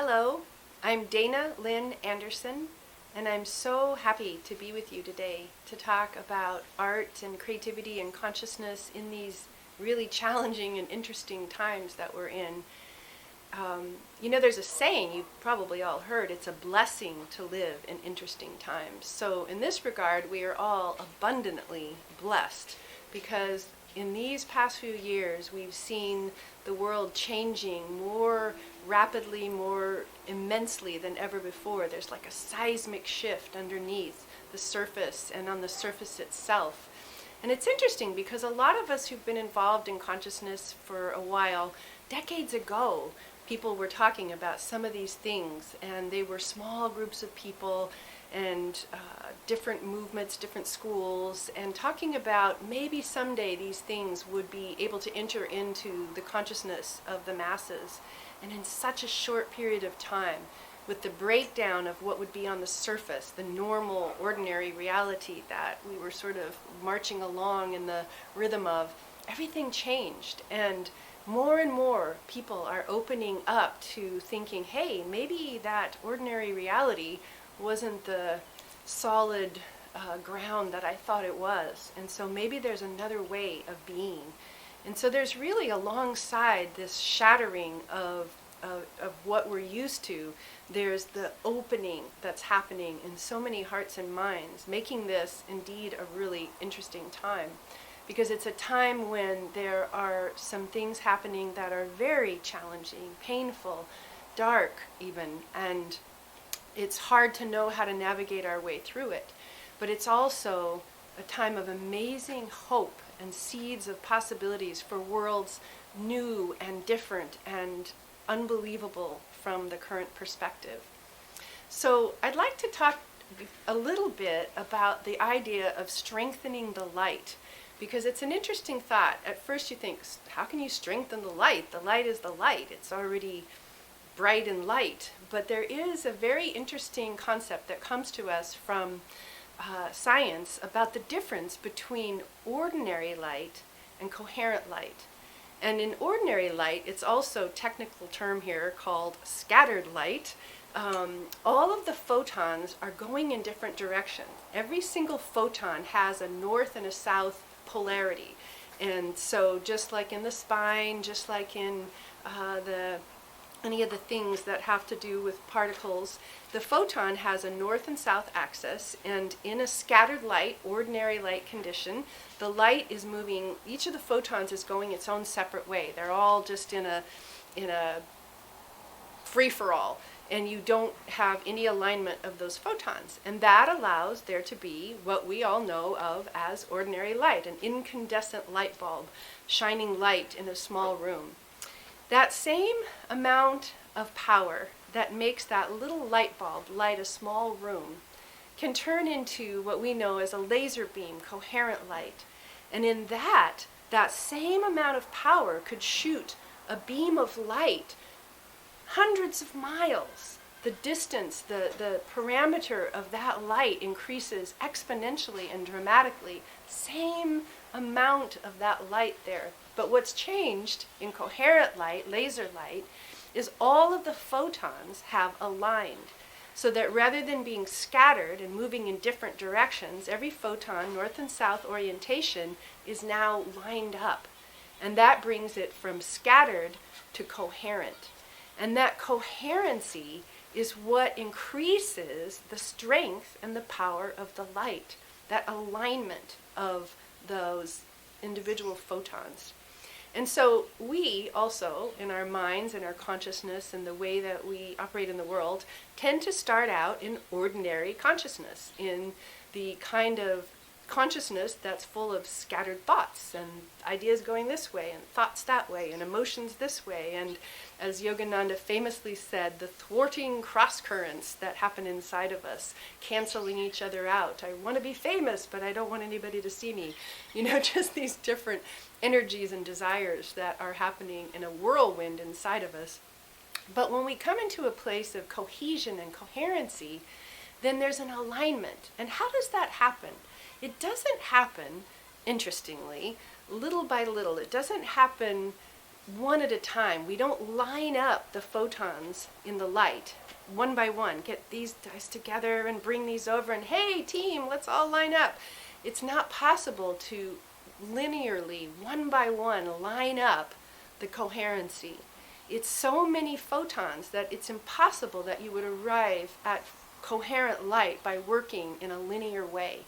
Hello, I'm Lynne Andersen, and I'm so happy to be with you today to talk about art and creativity and consciousness in these really challenging and interesting times that we're in. There's a saying you've probably all heard, it's a blessing to live in interesting times. So in this regard, we are all abundantly blessed because in these past few years, we've seen the world changing more rapidly, more immensely than ever before. There's like a seismic shift underneath the surface and on the surface itself. And it's interesting because a lot of us who've been involved in consciousness for a while, decades ago, people were talking about some of these things, and they were small groups of people and different movements, different schools, and talking about maybe someday these things would be able to enter into the consciousness of the masses. And in such a short period of time, with the breakdown of what would be on the surface, the normal, ordinary reality that we were sort of marching along in the rhythm of, everything changed. And more people are opening up to thinking, hey, maybe that ordinary reality wasn't the solid ground that I thought it was. And so maybe there's another way of being. And so there's really, alongside this shattering of what we're used to, there's the opening that's happening in so many hearts and minds, making this indeed a really interesting time. Because it's a time when there are some things happening that are very challenging, painful, dark even, and it's hard to know how to navigate our way through it. But it's also a time of amazing hope and seeds of possibilities for worlds new and different and unbelievable from the current perspective. So I'd like to talk a little bit about the idea of strengthening the light, because it's an interesting thought. At first you think, how can you strengthen the light? The light is the light. It's already bright and light. But there is a very interesting concept that comes to us from science about the difference between ordinary light and coherent light. And in ordinary light, it's also a technical term here called scattered light. All of the photons are going in different directions. Every single photon has a north and a south polarity. And so just like in the spine, just like in any of the things that have to do with particles, the photon has a north and south axis, and in a scattered light, ordinary light condition, the light is moving, each of the photons is going its own separate way. They're all just in a free-for-all, and you don't have any alignment of those photons. And that allows there to be what we all know of as ordinary light, an incandescent light bulb, shining light in a small room. That same amount of power that makes that little light bulb light a small room can turn into what we know as a laser beam, coherent light. And in that same amount of power could shoot a beam of light hundreds of miles. The distance, the parameter of that light increases exponentially and dramatically. Same amount of that light there. But what's changed in coherent light, laser light, is all of the photons have aligned. So that rather than being scattered and moving in different directions, every photon, north and south orientation, is now lined up. And that brings it from scattered to coherent. And that coherency is what increases the strength and the power of the light, that alignment of those individual photons. And so we also, in our minds and our consciousness and the way that we operate in the world, tend to start out in ordinary consciousness, in the kind of consciousness that's full of scattered thoughts and ideas going this way and thoughts that way and emotions this way. And as Yogananda famously said, the thwarting cross currents that happen inside of us, canceling each other out. I want to be famous, but I don't want anybody to see me. Just these different energies and desires that are happening in a whirlwind inside of us. But when we come into a place of cohesion and coherency, then there's an alignment. And how does that happen? It doesn't happen, interestingly, little by little. It doesn't happen one at a time. We don't line up the photons in the light one by one, get these guys together and bring these over and, hey team, let's all line up. It's not possible to linearly, one by one, line up the coherency. It's so many photons that it's impossible that you would arrive at coherent light by working in a linear way.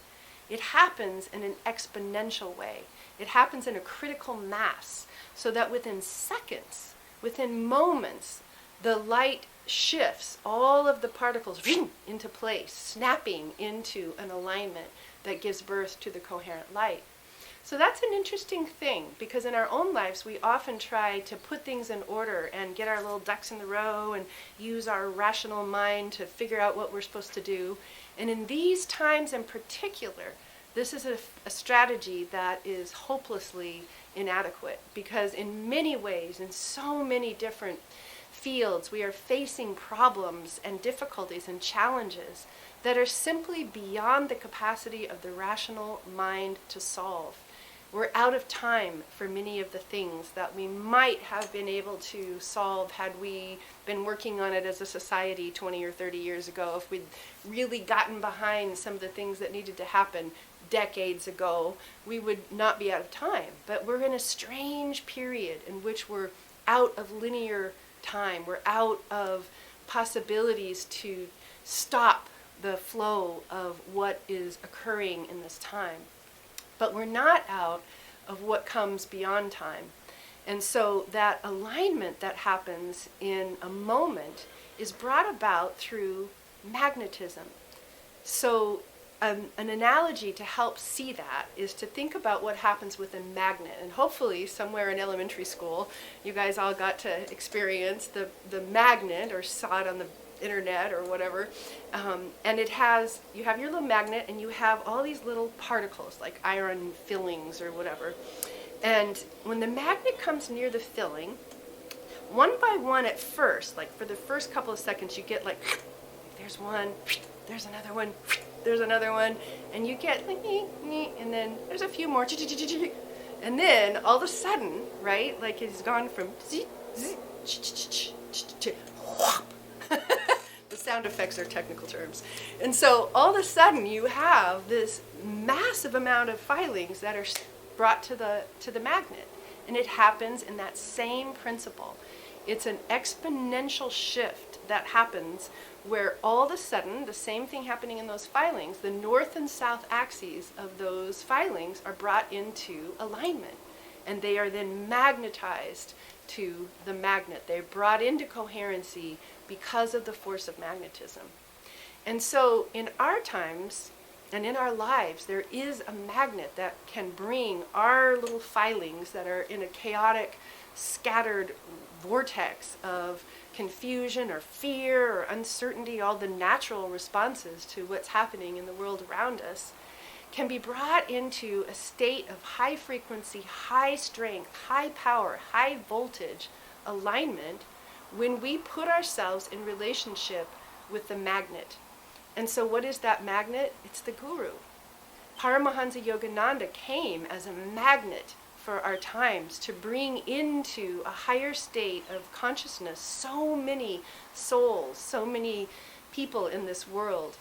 It happens in an exponential way. It happens in a critical mass, so that within seconds, within moments, the light shifts all of the particles into place, snapping into an alignment that gives birth to the coherent light. So that's an interesting thing, because in our own lives we often try to put things in order and get our little ducks in the row and use our rational mind to figure out what we're supposed to do. And in these times in particular, this is a strategy that is hopelessly inadequate, because in many ways, in so many different fields, we are facing problems and difficulties and challenges that are simply beyond the capacity of the rational mind to solve. We're out of time for many of the things that we might have been able to solve had we been working on it as a society 20 or 30 years ago, if we'd really gotten behind some of the things that needed to happen decades ago, we would not be out of time. But we're in a strange period in which we're out of linear time. We're out of possibilities to stop the flow of what is occurring in this time. But we're not out of what comes beyond time. And so that alignment that happens in a moment is brought about through magnetism. So an analogy to help see that is to think about what happens with a magnet. And hopefully somewhere in elementary school you guys all got to experience the magnet, or saw it on the internet or whatever, and you have your little magnet and you have all these little particles like iron fillings or whatever. And when the magnet comes near the filling, one by one at first, like for the first couple of seconds, you get like, there's one, there's another one, there's another one, and you get like, and then there's a few more, and then all of a sudden, right, like it's gone from whop. The sound effects are technical terms. And so all of a sudden you have this massive amount of filings that are brought to the magnet. And it happens in that same principle. It's an exponential shift that happens where all of a sudden, the same thing happening in those filings, the north and south axes of those filings are brought into alignment. And they are then magnetized to the magnet. They're brought into coherency because of the force of magnetism. And so in our times and in our lives, there is a magnet that can bring our little filings that are in a chaotic, scattered vortex of confusion or fear or uncertainty, all the natural responses to what's happening in the world around us, can be brought into a state of high frequency, high strength, high power, high voltage alignment when we put ourselves in relationship with the magnet. And so what is that magnet? It's the guru. Paramhansa Yogananda came as a magnet for our times to bring into a higher state of consciousness so many souls, so many people in this world.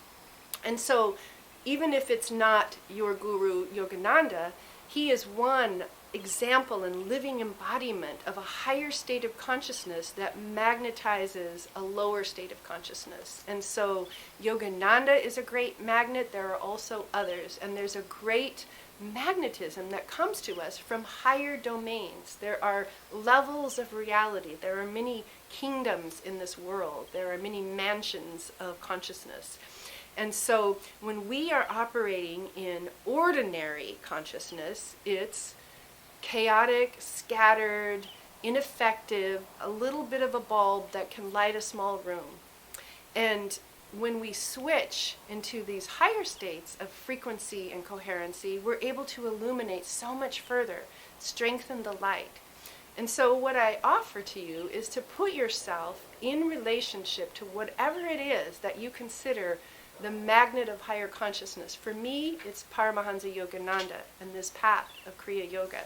And so even if it's not your guru Yogananda, he is one example and living embodiment of a higher state of consciousness that magnetizes a lower state of consciousness. And so Yogananda is a great magnet. There are also others. And there's a great magnetism that comes to us from higher domains. There are levels of reality. There are many kingdoms in this world. There are many mansions of consciousness. And so when we are operating in ordinary consciousness, it's chaotic, scattered, ineffective, a little bit of a bulb that can light a small room. And when we switch into these higher states of frequency and coherency, we're able to illuminate so much further, strengthen the light. And so what I offer to you is to put yourself in relationship to whatever it is that you consider the magnet of higher consciousness. For me, it's Paramhansa Yogananda and this path of Kriya Yoga.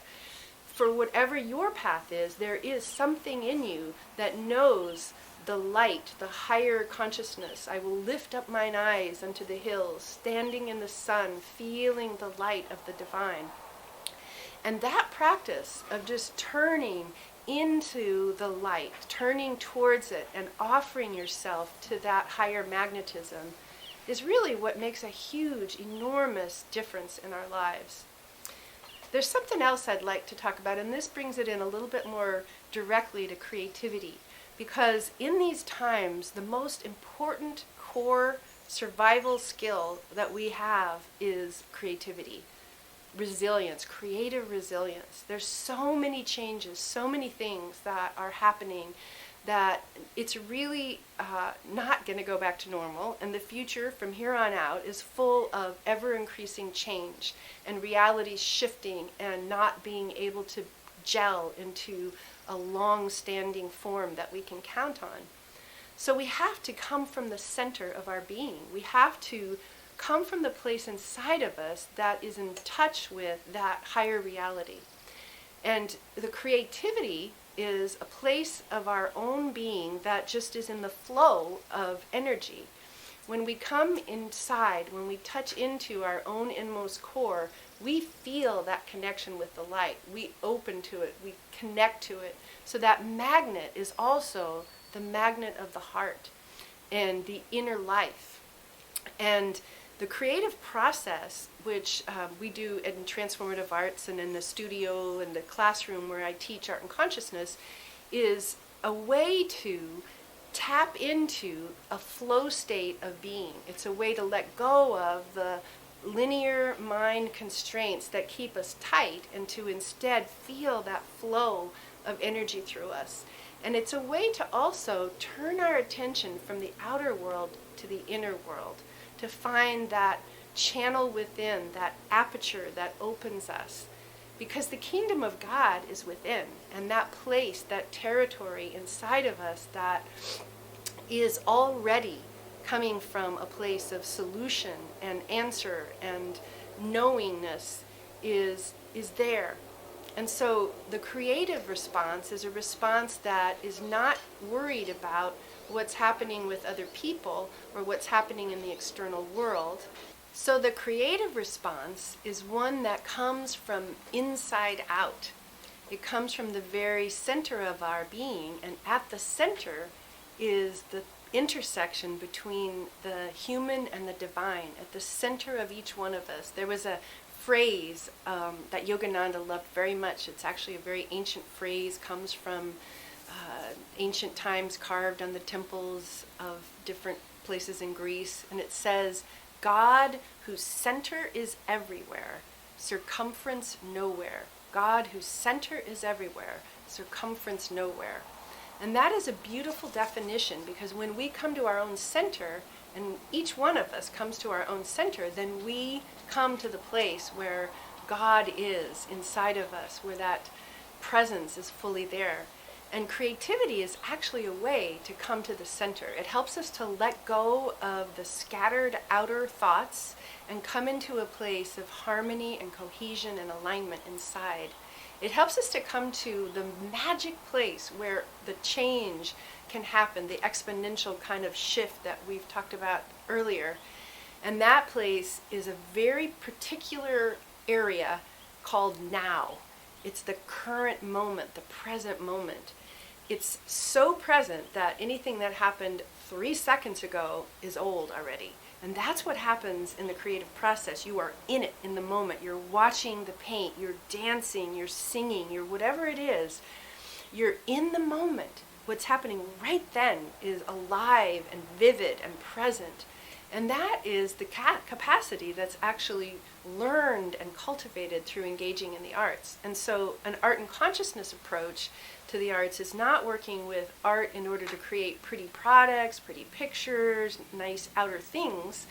for whatever your path is, there is something in you that knows the light, the higher consciousness. I will lift up mine eyes unto the hills, standing in the sun, feeling the light of the divine. And that practice of just turning into the light, turning towards it, and offering yourself to that higher magnetism is really what makes a huge, enormous difference in our lives. There's something else I'd like to talk about, and this brings it in a little bit more directly to creativity. Because in these times, the most important core survival skill that we have is creativity, resilience, creative resilience. There's so many changes, so many things that are happening that it's really not going to go back to normal. And the future from here on out is full of ever-increasing change and reality shifting and not being able to gel into a long-standing form that we can count on. So we have to come from the center of our being. We have to come from the place inside of us that is in touch with that higher reality. And the creativity is a place of our own being that just is in the flow of energy. When we come inside, when we touch into our own inmost core, we feel that connection with the light. We open to it, we connect to it. So that magnet is also the magnet of the heart and the inner life. And the creative process, which we do in transformative arts and in the studio and the classroom where I teach art and consciousness, is a way to tap into a flow state of being. It's a way to let go of the linear mind constraints that keep us tight and to instead feel that flow of energy through us. And it's a way to also turn our attention from the outer world to the inner world, to find that channel within, that aperture that opens us. Because the kingdom of God is within, and that place, that territory inside of us that is already coming from a place of solution and answer and knowingness is there. And so the creative response is a response that is not worried about what's happening with other people or what's happening in the external world. So the creative response is one that comes from inside out. It comes from the very center of our being, and at the center is the intersection between the human and the divine, at the center of each one of us. There was a phrase that Yogananda loved very much. It's actually a very ancient phrase, comes from ancient times, carved on the temples of different places in Greece, and it says, God whose center is everywhere, circumference nowhere. God whose center is everywhere, circumference nowhere. And that is a beautiful definition, because when we come to our own center, and each one of us comes to our own center, then we come to the place where God is inside of us, where that presence is fully there. And creativity is actually a way to come to the center. It helps us to let go of the scattered outer thoughts and come into a place of harmony and cohesion and alignment inside. It helps us to come to the magic place where the change can happen, the exponential kind of shift that we've talked about earlier. And that place is a very particular area called now. It's the current moment, the present moment. It's so present that anything that happened 3 seconds ago is old already. And that's what happens in the creative process. You are in it in the moment. You're watching the paint, you're dancing, you're singing, you're whatever it is. You're in the moment. What's happening right then is alive and vivid and present. And that is the capacity that's actually learned and cultivated through engaging in the arts. And so an art and consciousness approach to the arts is not working with art in order to create pretty products, pretty pictures, nice outer things.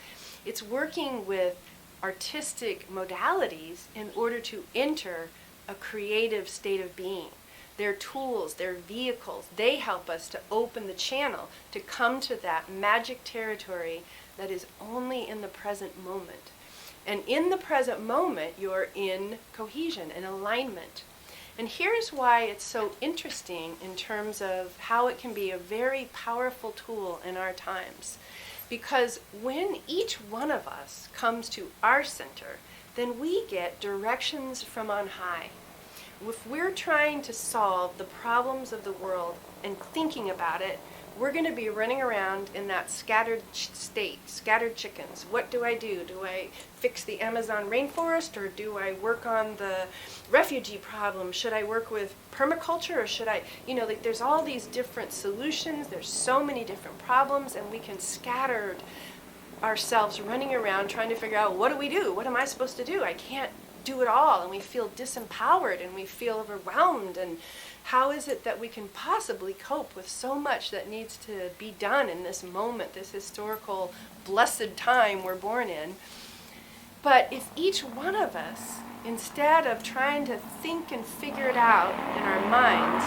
It's working with artistic modalities in order to enter a creative state of being. They're tools, they're vehicles. They help us to open the channel, to come to that magic territory that is only in the present moment. And in the present moment, you're in cohesion and alignment. And here's why it's so interesting in terms of how it can be a very powerful tool in our times. Because when each one of us comes to our center, then we get directions from on high. If we're trying to solve the problems of the world and thinking about it, we're going to be running around in that scattered state, scattered chickens. What do I do? Do I fix the Amazon rainforest, or do I work on the refugee problem? Should I work with permaculture, or should I, like there's all these different solutions. There's so many different problems, and we can scatter ourselves running around trying to figure out, what do we do? What am I supposed to do? I can't do it all, and we feel disempowered, and we feel overwhelmed, and how is it that we can possibly cope with so much that needs to be done in this moment, this historical blessed time we're born in? But if each one of us, instead of trying to think and figure it out in our minds,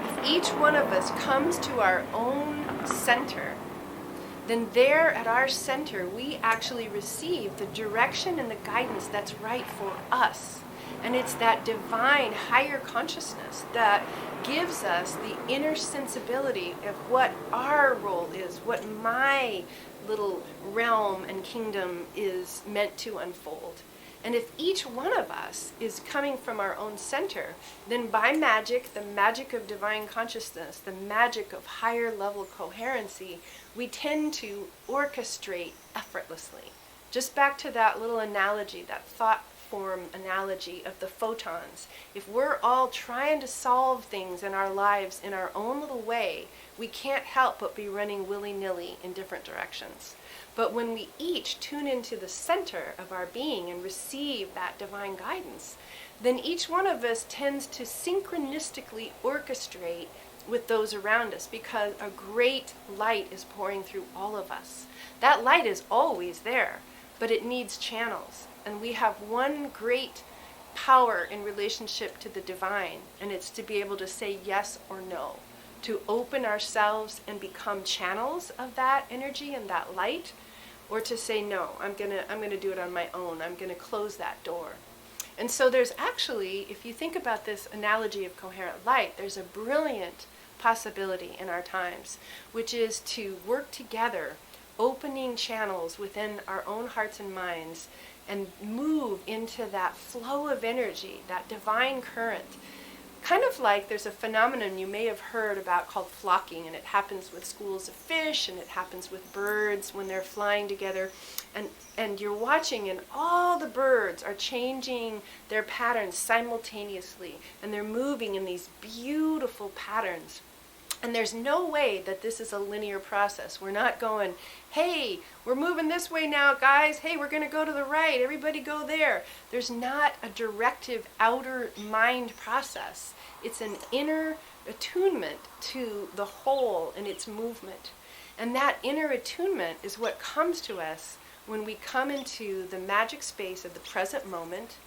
if each one of us comes to our own center, then there at our center we actually receive the direction and the guidance that's right for us. And it's that divine higher consciousness that gives us the inner sensibility of what our role is, what my little realm and kingdom is meant to unfold. And if each one of us is coming from our own center, then by magic, the magic of divine consciousness, the magic of higher level coherency, we tend to orchestrate effortlessly. Just back to that little analogy, that thought form analogy of the photons. If we're all trying to solve things in our lives in our own little way, we can't help but be running willy-nilly in different directions. But when we each tune into the center of our being and receive that divine guidance, then each one of us tends to synchronistically orchestrate with those around us, because a great light is pouring through all of us. That light is always there, but it needs channels. And we have one great power in relationship to the divine, and it's to be able to say yes or no, to open ourselves and become channels of that energy and that light, or to say no, I'm gonna do it on my own. I'm gonna close that door. And so there's actually, if you think about this analogy of coherent light, there's a brilliant possibility in our times, which is to work together, opening channels within our own hearts and minds, and move into that flow of energy, that divine current. Kind of like there's a phenomenon you may have heard about called flocking, and it happens with schools of fish, and it happens with birds when they're flying together. And you're watching, and all the birds are changing their patterns simultaneously, and they're moving in these beautiful patterns. And there's no way that this is a linear process. We're not going, hey, we're moving this way now, guys. Hey, we're going to go to the right. Everybody go there. There's not a directive outer mind process. It's an inner attunement to the whole and its movement. And that inner attunement is what comes to us when we come into the magic space of the present moment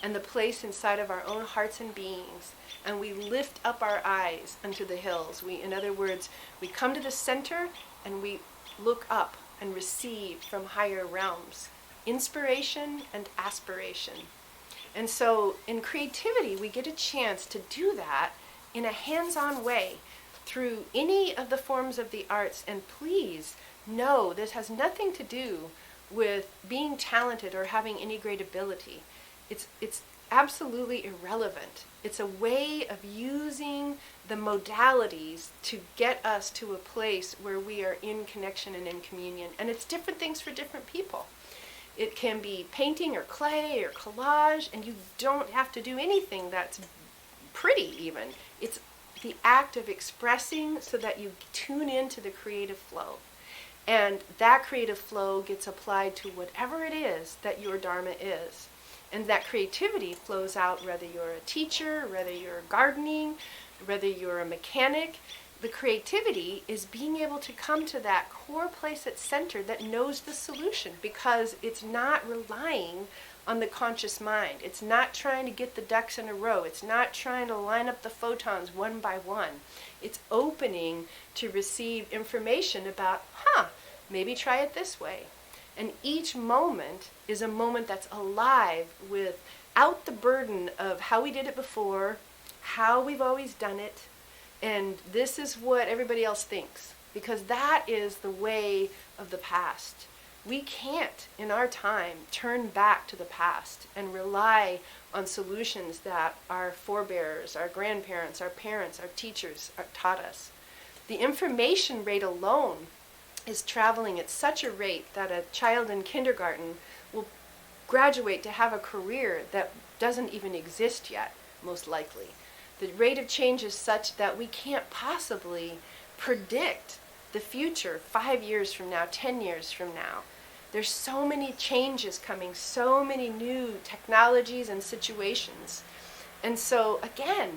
and the place inside of our own hearts and beings, and we lift up our eyes unto the hills. In other words, we come to the center and we look up and receive from higher realms, inspiration and aspiration. And so in creativity, we get a chance to do that in a hands-on way through any of the forms of the arts. And please know, this has nothing to do with being talented or having any great ability. It's absolutely irrelevant. It's a way of using the modalities to get us to a place where we are in connection and in communion. And it's different things for different people. It can be painting or clay or collage, and you don't have to do anything that's pretty even. It's the act of expressing so that you tune into the creative flow. And that creative flow gets applied to whatever it is that your dharma is. And that creativity flows out whether you're a teacher, whether you're gardening, whether you're a mechanic. The creativity is being able to come to that core place at center that knows the solution, because it's not relying on the conscious mind. It's not trying to get the ducks in a row. It's not trying to line up the photons one by one. It's opening to receive information about, maybe try it this way. And each moment is a moment that's alive with without the burden of how we did it before, how we've always done it, and this is what everybody else thinks, because that is the way of the past. We can't, in our time, turn back to the past and rely on solutions that our forebears, our grandparents, our parents, our teachers taught us. The information rate alone is traveling at such a rate that a child in kindergarten will graduate to have a career that doesn't even exist yet, most likely. The rate of change is such that we can't possibly predict the future 5 years from now, 10 years from now. There's so many changes coming, so many new technologies and situations. And so, again,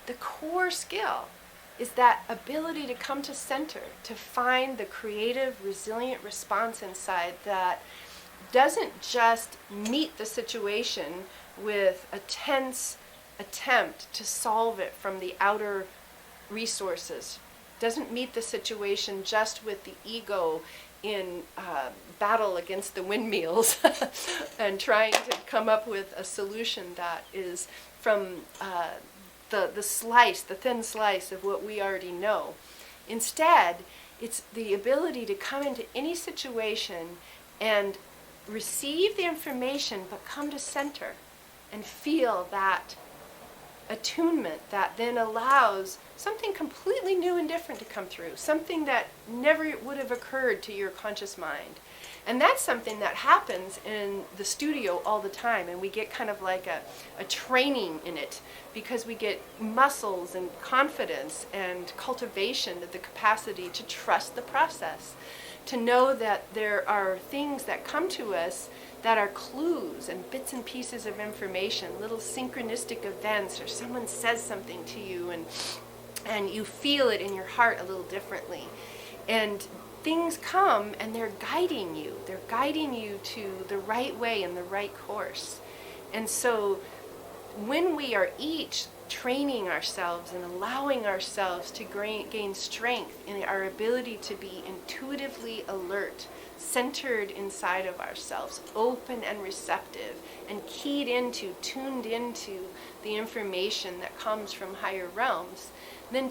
the core skill is that ability to come to center, to find the creative, resilient response inside that doesn't just meet the situation with a tense attempt to solve it from the outer resources, doesn't meet the situation just with the ego in battle against the windmills and trying to come up with a solution that is from the thin slice of what we already know. Instead, it's the ability to come into any situation and receive the information, but come to center and feel that attunement that then allows something completely new and different to come through, something that never would have occurred to your conscious mind. And that's something that happens in the studio all the time, and we get kind of like a training in it, because we get muscles and confidence and cultivation of the capacity to trust the process, to know that there are things that come to us that are clues and bits and pieces of information, little synchronistic events, or someone says something to you and you feel it in your heart a little differently. And things come and they're guiding you. They're guiding you to the right way and the right course. And so when we are each training ourselves and allowing ourselves to gain strength in our ability to be intuitively alert, centered inside of ourselves, open and receptive, and tuned into the information that comes from higher realms, then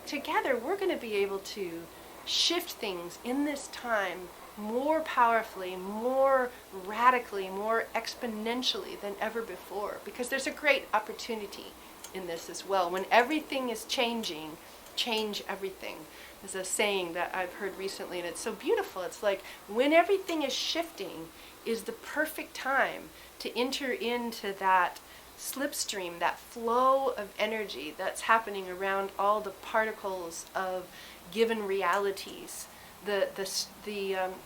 together we're going to be able to shift things in this time more powerfully, more radically, more exponentially than ever before, because there's a great opportunity in this as well. When everything is changing, change everything. There's a saying that I've heard recently, and it's so beautiful. It's like, when everything is shifting is the perfect time to enter into that slipstream, that flow of energy that's happening around all the particles of given realities. The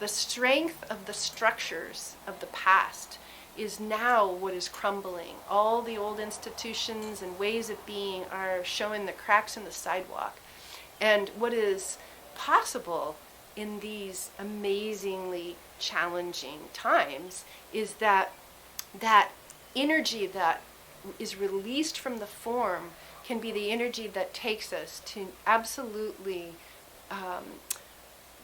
strength of the structures of the past is now what is crumbling. All the old institutions and ways of being are showing the cracks in the sidewalk. And what is possible in these amazingly challenging times is that energy that is released from the form can be the energy that takes us to absolutely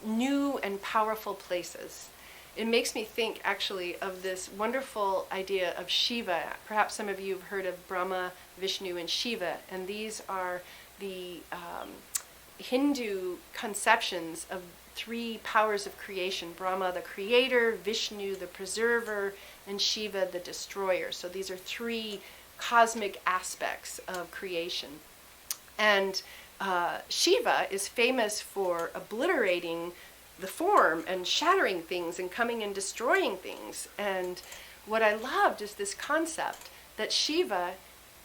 new and powerful places. It makes me think, actually, of this wonderful idea of Shiva. Perhaps some of you have heard of Brahma, Vishnu, and Shiva, and these are the Hindu conceptions of three powers of creation: Brahma, the creator; Vishnu, the preserver; and Shiva, the destroyer. So these are three cosmic aspects of creation. And Shiva is famous for obliterating the form and shattering things and coming and destroying things. And what I loved is this concept that Shiva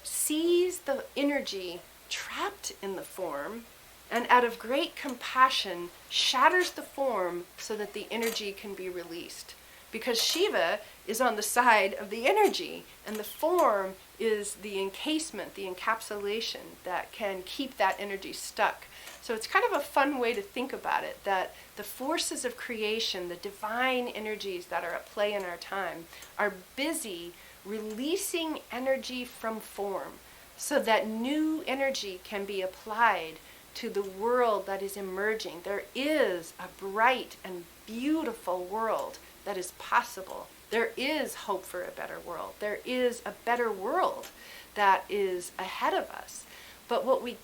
sees the energy trapped in the form, and out of great compassion shatters the form so that the energy can be released. Because Shiva is on the side of the energy, and the form is the encasement, the encapsulation that can keep that energy stuck. So it's kind of a fun way to think about it, that the forces of creation, the divine energies that are at play in our time, are busy releasing energy from form so that new energy can be applied to the world that is emerging. There is a bright and beautiful world that is possible There is hope for a better world. There is a better world that is ahead of us. But what we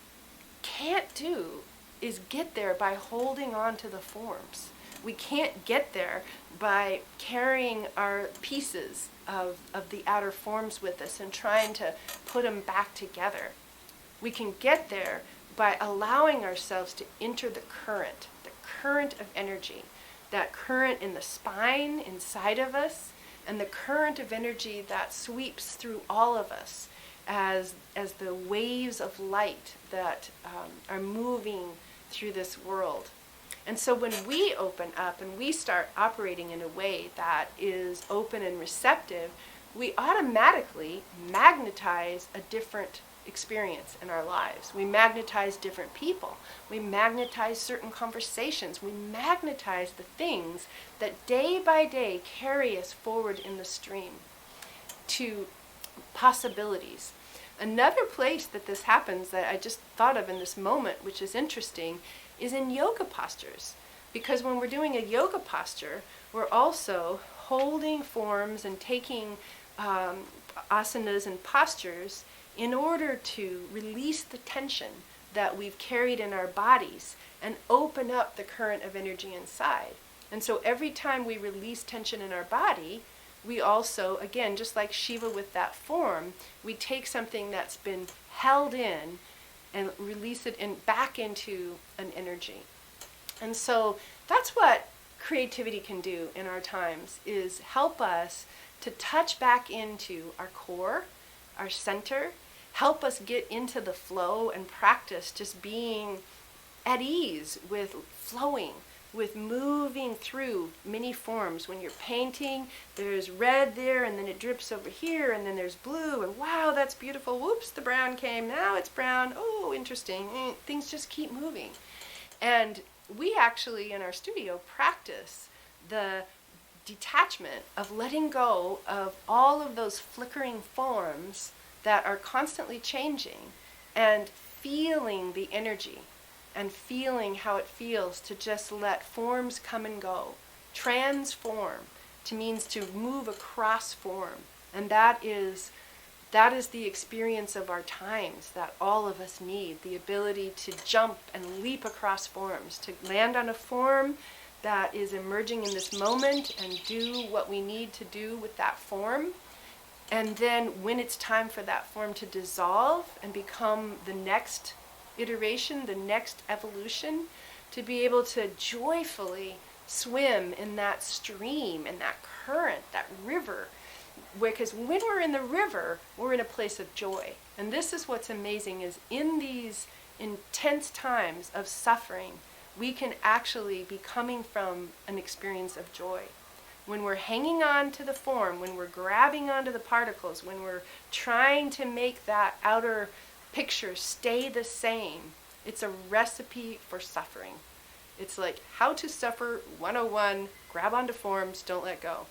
can't do is get there by holding on to the forms. We can't get there by carrying our pieces of the outer forms with us and trying to put them back together. We can get there by allowing ourselves to enter the current of energy, that current in the spine inside of us, and the current of energy that sweeps through all of us as the waves of light that are moving through this world. And so when we open up and we start operating in a way that is open and receptive, we automatically magnetize a different experience in our lives. We magnetize different people. We magnetize certain conversations. We magnetize the things that day by day carry us forward in the stream to possibilities. Another place that this happens that I just thought of in this moment, which is interesting, is in yoga postures. Because when we're doing a yoga posture, we're also holding forms and taking asanas and postures in order to release the tension that we've carried in our bodies and open up the current of energy inside. And so every time we release tension in our body, we also, again, just like Shiva with that form, we take something that's been held in and release it back into an energy. And so that's what creativity can do in our times, is help us to touch back into our core, our center, help us get into the flow and practice just being at ease with flowing, with moving through many forms. When you're painting, there's red there, and then it drips over here, and then there's blue, and wow, that's beautiful. Whoops, the brown came. Now it's brown. Oh, interesting. Things just keep moving. And we actually, in our studio, practice the detachment of letting go of all of those flickering forms that are constantly changing, and feeling the energy and feeling how it feels to just let forms come and go. Transform means to move across form. And that is the experience of our times that all of us need, the ability to jump and leap across forms, to land on a form that is emerging in this moment and do what we need to do with that form. And then when it's time for that form to dissolve and become the next iteration, the next evolution, to be able to joyfully swim in that stream, in that current, that river. Because when we're in the river, we're in a place of joy. And this is what's amazing, is in these intense times of suffering, we can actually be coming from an experience of joy. When we're hanging on to the form, when we're grabbing onto the particles, when we're trying to make that outer picture stay the same, it's a recipe for suffering. It's like how to suffer 101, grab onto forms, don't let go.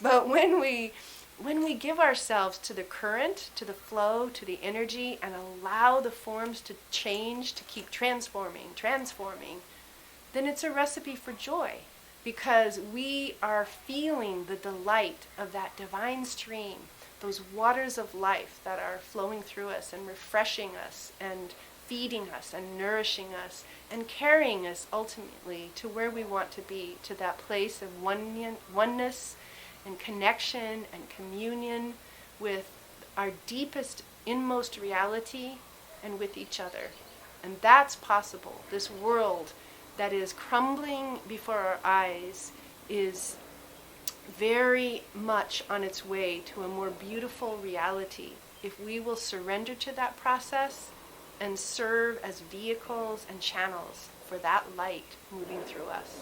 But when we give ourselves to the current, to the flow, to the energy, and allow the forms to change, to keep transforming, then it's a recipe for joy. Because we are feeling the delight of that divine stream, those waters of life that are flowing through us and refreshing us and feeding us and nourishing us and carrying us ultimately to where we want to be, to that place of oneness and connection and communion with our deepest, inmost reality and with each other. And that's possible. This world that is crumbling before our eyes is very much on its way to a more beautiful reality if we will surrender to that process and serve as vehicles and channels for that light moving through us.